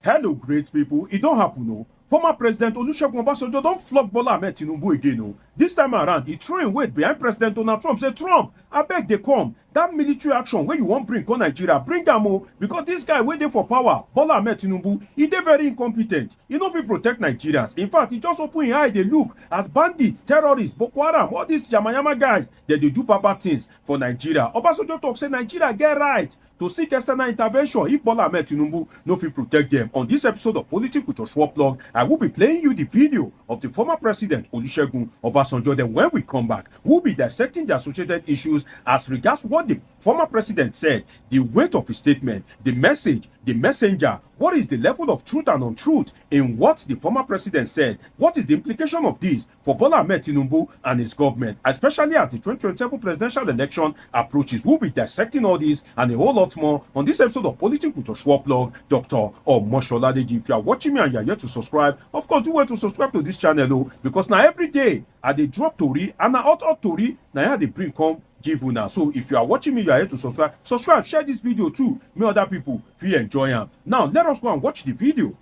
Hello, great people. It don't happen, no. Former President Olusegun Obasanjo don't flog Bola Tinubu again, no. This time around, he throwing weight behind President Donald Trump. Say, Trump, I beg they come. That military action where you want bring on Nigeria, bring them all. Because this guy waiting for power, Bola Tinubu, he dey very incompetent. He no fit protect Nigerians. In fact, he just open his eye, they look as bandits, terrorists, Boko Haram, all these Yamayama guys, they do bad things for Nigeria. Obasanjo talk say Nigeria get right to seek external intervention if Bola Tinubu no fit protect them. On this episode of Politics with Joshua Plug, I will be playing you the video of the former president Olusegun Obasanjo. Then when we come back, we'll be dissecting the associated issues as regards what the former president said, the weight of his statement, the message, the messenger. What is the level of truth and untruth in what the former president said? What is the implication of this for Bola Tinubu and his government, especially as the 2027 presidential election approaches? We'll be dissecting all this and a whole lot more on this episode of Politics with Joshua Plug, Dr. Omosholadeji. If you are watching me and you are yet to subscribe, of course, do well to subscribe to this channel, because now every day I dey drop tori and na hot tori now they bring come give una. So if you are watching me, you are here to subscribe, share this video too, may other people feel enjoy am. Now let us go and watch the video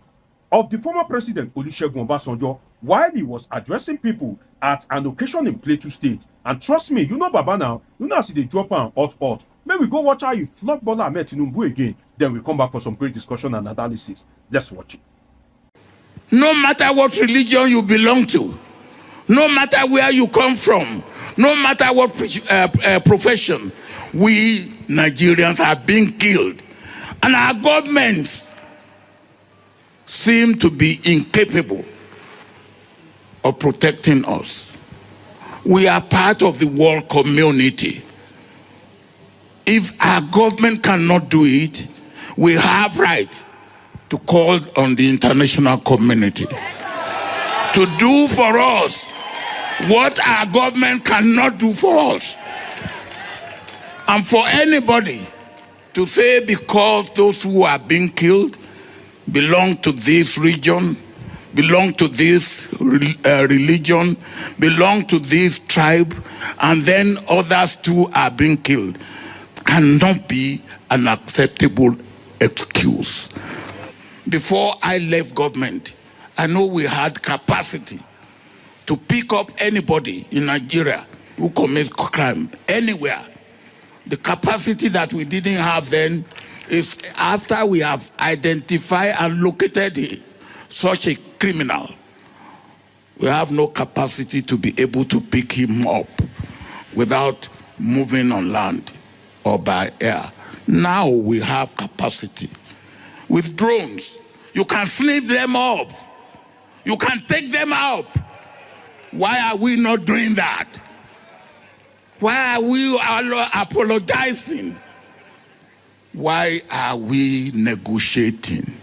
of the former president Olusegun Obasanjo while he was addressing people at an occasion in Plateau State. And trust me, you know Baba now, you know as they drop am hot. May we go watch how you flog Bola Tinubu again, then we come back for some great discussion and analysis. Let's watch it. No matter what religion you belong to, no matter where you come from, no matter what profession, we Nigerians are being killed. And our governments seem to be incapable of protecting us. We are part of the world community. If our government cannot do it, we have right to call on the international community to do for us what our government cannot do for us. And for anybody to say because those who are being killed belong to this region, belong to this religion, belong to this tribe, and then others too are being killed, cannot be an acceptable excuse. Before I left government, I know we had capacity to pick up anybody in Nigeria who commits crime anywhere. The capacity that we didn't have then is after we have identified and located such a criminal, we have no capacity to be able to pick him up without moving on land or by air. Now we have capacity. With drones, you can sniff them up. You can take them out. Why are we not doing that? Why are we apologizing? Why are we negotiating?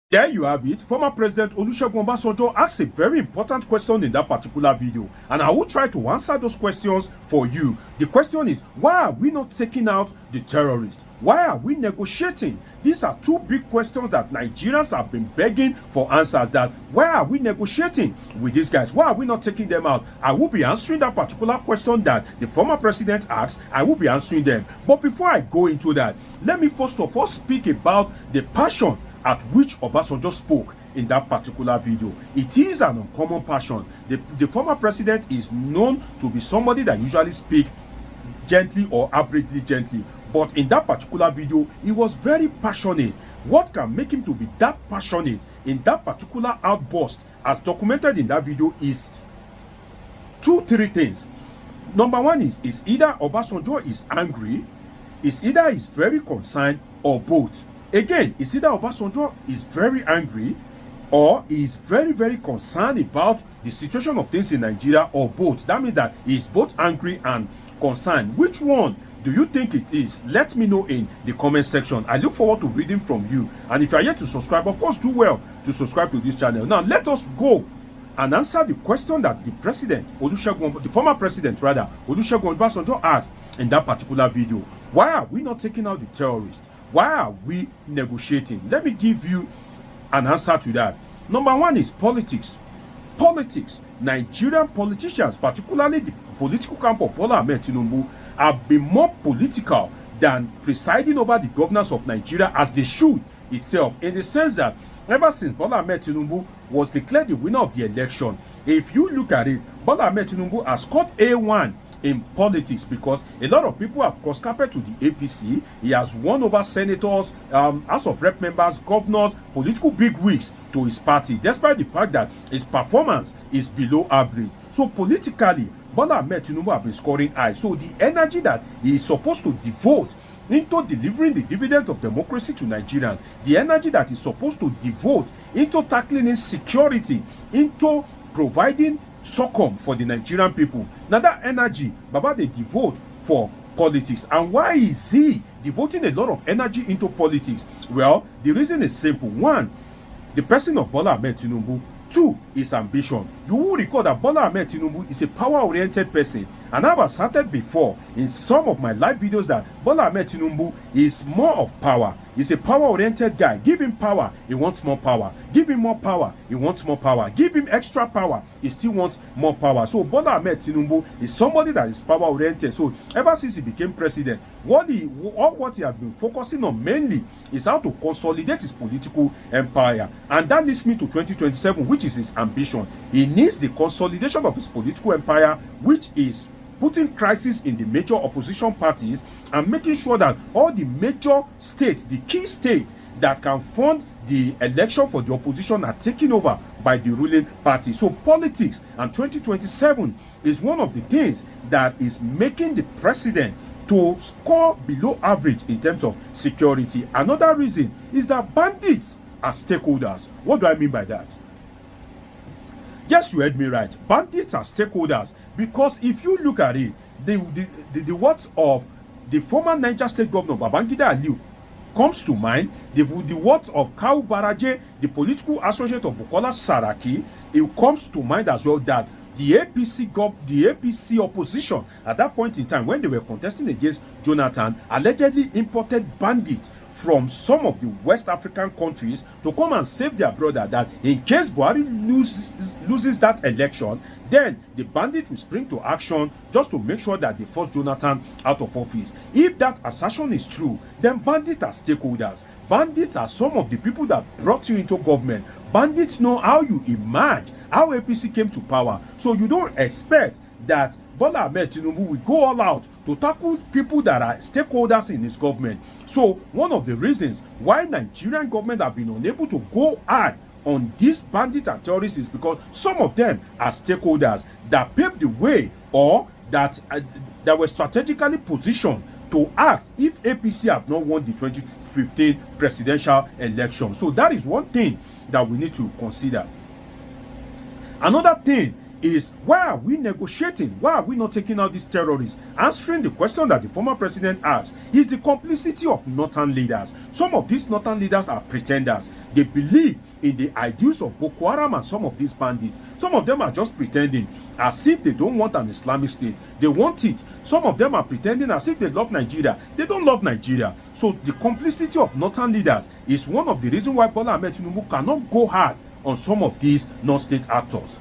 There you have it. Former President Olusegun Obasanjo asked a very important question in that particular video, and I will try to answer those questions for you. The question is, why are we not taking out the terrorists? Why are we negotiating? These are two big questions that Nigerians have been begging for answers. That why are we negotiating with these guys? Why are we not taking them out? I will be answering that particular question that the former president asked. I will be answering them. But before I go into that, let me first of all speak about the passion at which Obasanjo spoke in that particular video. It is an uncommon passion. The former president is known to be somebody that usually speaks gently or averagely gently. But in that particular video, he was very passionate. What can make him to be that passionate in that particular outburst, as documented in that video, is three things. Number one is either Obasanjo is angry, is either he's very concerned, or both. Again, it's either Obasanjo is very angry or is very, very concerned about the situation of things in Nigeria, or both. That means that he is both angry and concerned. Which one do you think it is? Let me know in the comment section. I look forward to reading from you. And if you are yet to subscribe, of course, do well to subscribe to this channel. Now, let us go and answer the question that the former president Olusegun Obasanjo asked in that particular video. Why are we not taking out the terrorists? Why are we negotiating? Let me give you an answer to that. Number one is politics. Politics. Nigerian politicians, particularly the political camp of Bola Tinubu, have been more political than presiding over the governance of Nigeria, as they should itself, in the sense that ever since Bola Ahmed Tinubu was declared the winner of the election. If you look at it, Bola Ahmed Tinubu has scored A1 in politics because a lot of people have cross carpet to the APC. He has won over senators, House of Rep members, governors, political bigwigs to his party, despite the fact that his performance is below average. So politically, Bola Ahmed Tinubu have been scoring high. So the energy that he is supposed to devote into delivering the dividend of democracy to Nigerians, the energy that is supposed to devote into tackling insecurity, into providing succor for the Nigerian people. Now that energy, Baba, they devote for politics. And why is he devoting a lot of energy into politics? Well, the reason is simple. One, the person of Bola Ahmed Tinubu. Two, is ambition. You will recall that Bola Ahmed Tinubu is a power-oriented person. And I've asserted before in some of my live videos that Bola Ahmed Tinubu is more of power. He's a power-oriented guy. Give him power, he wants more power. Give him more power, he wants more power. Give him extra power, he still wants more power. So Bola Ahmed Tinubu is somebody that is power-oriented. So ever since he became president, what he has been focusing on mainly is how to consolidate his political empire. And that leads me to 2027, which is his ambition. He needs the consolidation of his political empire, which is putting crisis in the major opposition parties and making sure that all the major states, the key states that can fund the election for the opposition, are taken over by the ruling party. So politics and 2027 is one of the things that is making the president to score below average in terms of security. Another reason is that bandits are stakeholders. What do I mean by that? Yes, you heard me right. Bandits are stakeholders because if you look at it, the words of the former Niger State Governor Babangida Aliyu comes to mind. The words of Kawu Baraje, the political associate of Bukola Saraki, it comes to mind as well that the APC opposition at that point in time when they were contesting against Jonathan allegedly imported bandits from some of the West African countries to come and save their brother, that in case Buhari loses that election, then the bandit will spring to action just to make sure that they force Jonathan out of office. If that assertion is true, then bandits are stakeholders. Bandits are some of the people that brought you into government. Bandits know how you emerge, how APC came to power. So you don't expect that Bola Ahmed Tinubu will go all out to tackle people that are stakeholders in his government. So one of the reasons why Nigerian government have been unable to go hard on these bandits and terrorists is because some of them are stakeholders that paved the way or that were strategically positioned to ask if APC have not won the 2015 presidential election. So that is one thing that we need to consider. Another thing is, why are we negotiating? Why are we not taking out these terrorists? Answering the question that the former president asked is the complicity of northern leaders. Some of these northern leaders are pretenders. They believe in the ideals of Boko Haram and some of these bandits. Some of them are just pretending as if they don't want an Islamic state. They want it. Some of them are pretending as if they love Nigeria. They don't love Nigeria. So the complicity of northern leaders is one of the reasons why Bola Ahmed Tinubu cannot go hard on some of these non-state actors.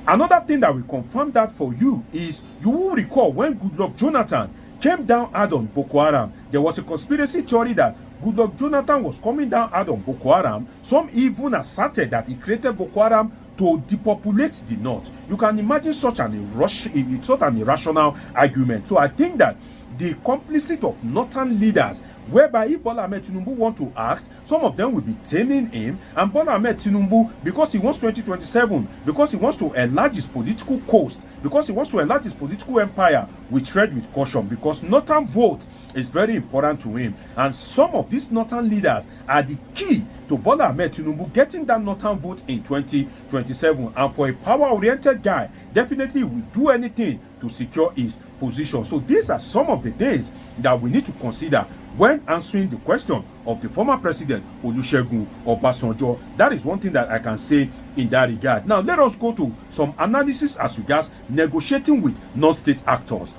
Another thing that will confirm that for you is, you will recall when Goodluck Jonathan came down hard on Boko Haram, there was a conspiracy theory that Goodluck Jonathan was coming down hard on Boko Haram. Some even asserted that he created Boko Haram to depopulate the north. You can imagine such an irrational argument. So I think that the complicity of northern leaders, whereby if Bola Ahmed Tinubu want to act, some of them will be taming him, and Bola Ahmed Tinubu, because he wants 2027, because he wants to enlarge his political coast, because he wants to enlarge his political empire, we tread with caution, because northern vote is very important to him, and some of these northern leaders are the key to Bola Ahmed Tinubu getting that northern vote in 2027. And for a power-oriented guy, definitely he will do anything to secure his position. So these are some of the things that we need to consider when answering the question of the former president Olusegun Obasanjo. That is one thing that I can say in that regard. Now let us go to some analysis as regards negotiating with non-state actors.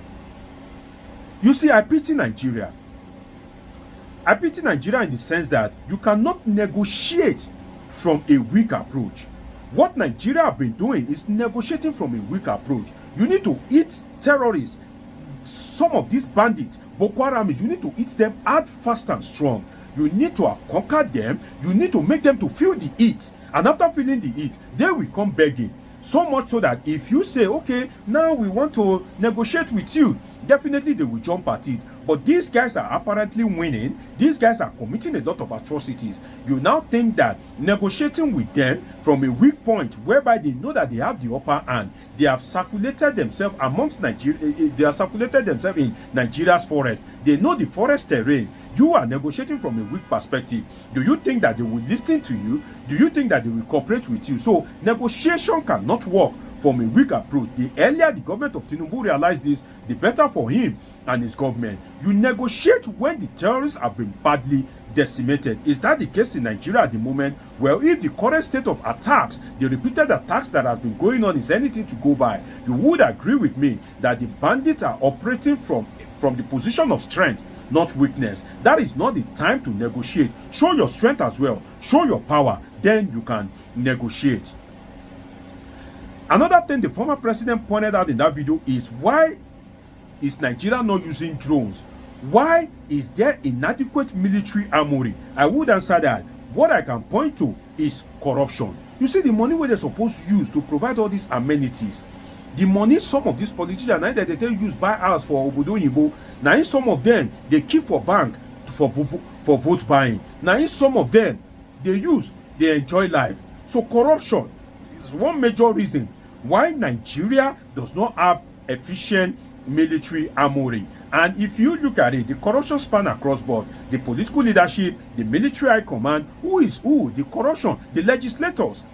You see, I pity Nigeria. I pity Nigeria in the sense that you cannot negotiate from a weak approach. What Nigeria have been doing is negotiating from a weak approach. You need to eat terrorists, some of these bandits, Boko Haram, you need to eat them hard, fast and strong. You need to have conquered them. You need to make them to feel the heat. And after feeling the heat, they will come begging. So much so that if you say, okay, now we want to negotiate with you, definitely they will jump at it. But these guys are apparently winning. These guys are committing a lot of atrocities. You now think that negotiating with them from a weak point whereby they know that they have the upper hand, they have circulated themselves amongst Nigeria, they have circulated themselves in Nigeria's forest. They know the forest terrain. You are negotiating from a weak perspective. Do you think that they will listen to you? Do you think that they will cooperate with you? So negotiation cannot work from a weak approach. The earlier the government of Tinubu realized this, the better for him and his government. You negotiate when the terrorists have been badly decimated. Is that the case in Nigeria at the moment? Well, if the current state of attacks, the repeated attacks that has been going on is anything to go by, you would agree with me that the bandits are operating from the position of strength, not weakness. That is not the time to negotiate. Show your strength as well. Show your power. Then you can negotiate. Another thing the former president pointed out in that video is, why is Nigeria not using drones? Why is there inadequate military armory? I would answer that. What I can point to is corruption. You see, the money where they're supposed to use to provide all these amenities, the money some of these politicians now that they use buy house for Obodo Yibo, now in some of them they keep for bank for vote buying. Now in some of them they enjoy life. So corruption is one major reason why Nigeria does not have efficient military armory. And if you look at it, the corruption span across board, the political leadership, the military high command, who is who, the corruption, the legislators,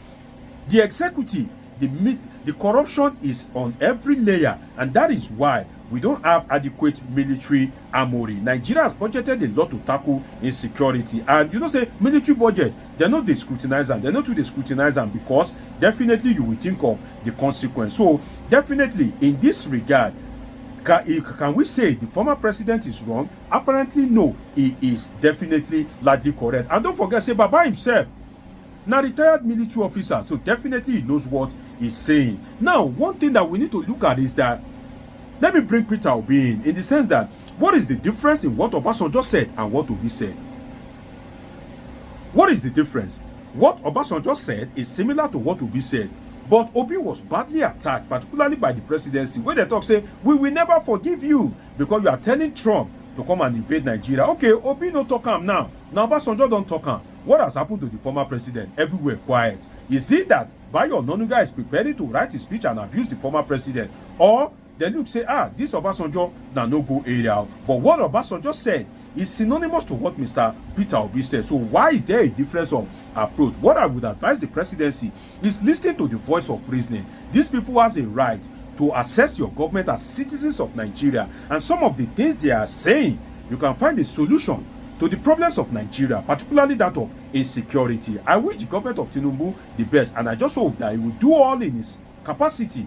the executive, the corruption is on every layer, and that is why we don't have adequate military armory. Nigeria has budgeted a lot to tackle insecurity, and you know, say military budget, they're not the scrutinizer, they're not to the scrutinizer, because definitely you will think of the consequence. So definitely in this regard, can we say the former president is wrong? Apparently no, he is definitely largely correct. And don't forget, say Baba himself, now retired military officer, so definitely he knows what he's saying. Now, one thing that we need to look at is that, let me bring Peter Obi in the sense that, what is the difference in what Obasanjo said and what Obi said? What is the difference? What Obasanjo said is similar to what Obi said, but Obi was badly attacked, particularly by the presidency, where they talk, say, we will never forgive you because you are telling Trump to come and invade Nigeria. Okay, Obi no talk am now. Now Obasanjo don't talk am. What has happened to the former president? Everywhere quiet. You see that Bayo Onanuga is preparing to write his speech and abuse the former president. Or they look, say, this Obasanjo na no go area. But what Obasanjo said is synonymous to what Mr. Peter Obi said. So why is there a difference of approach? What I would advise the presidency is listening to the voice of reasoning. These people has a right to assess your government as citizens of Nigeria. And some of the things they are saying, you can find a solution to the problems of Nigeria, particularly that of insecurity. I wish the government of Tinubu the best, and I just hope that he will do all in his capacity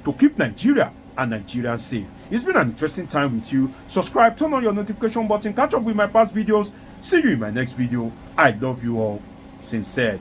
to keep Nigeria and Nigerians safe. It's been an interesting time with you. Subscribe, turn on your notification button, catch up with my past videos. See you in my next video. I love you all sincerely.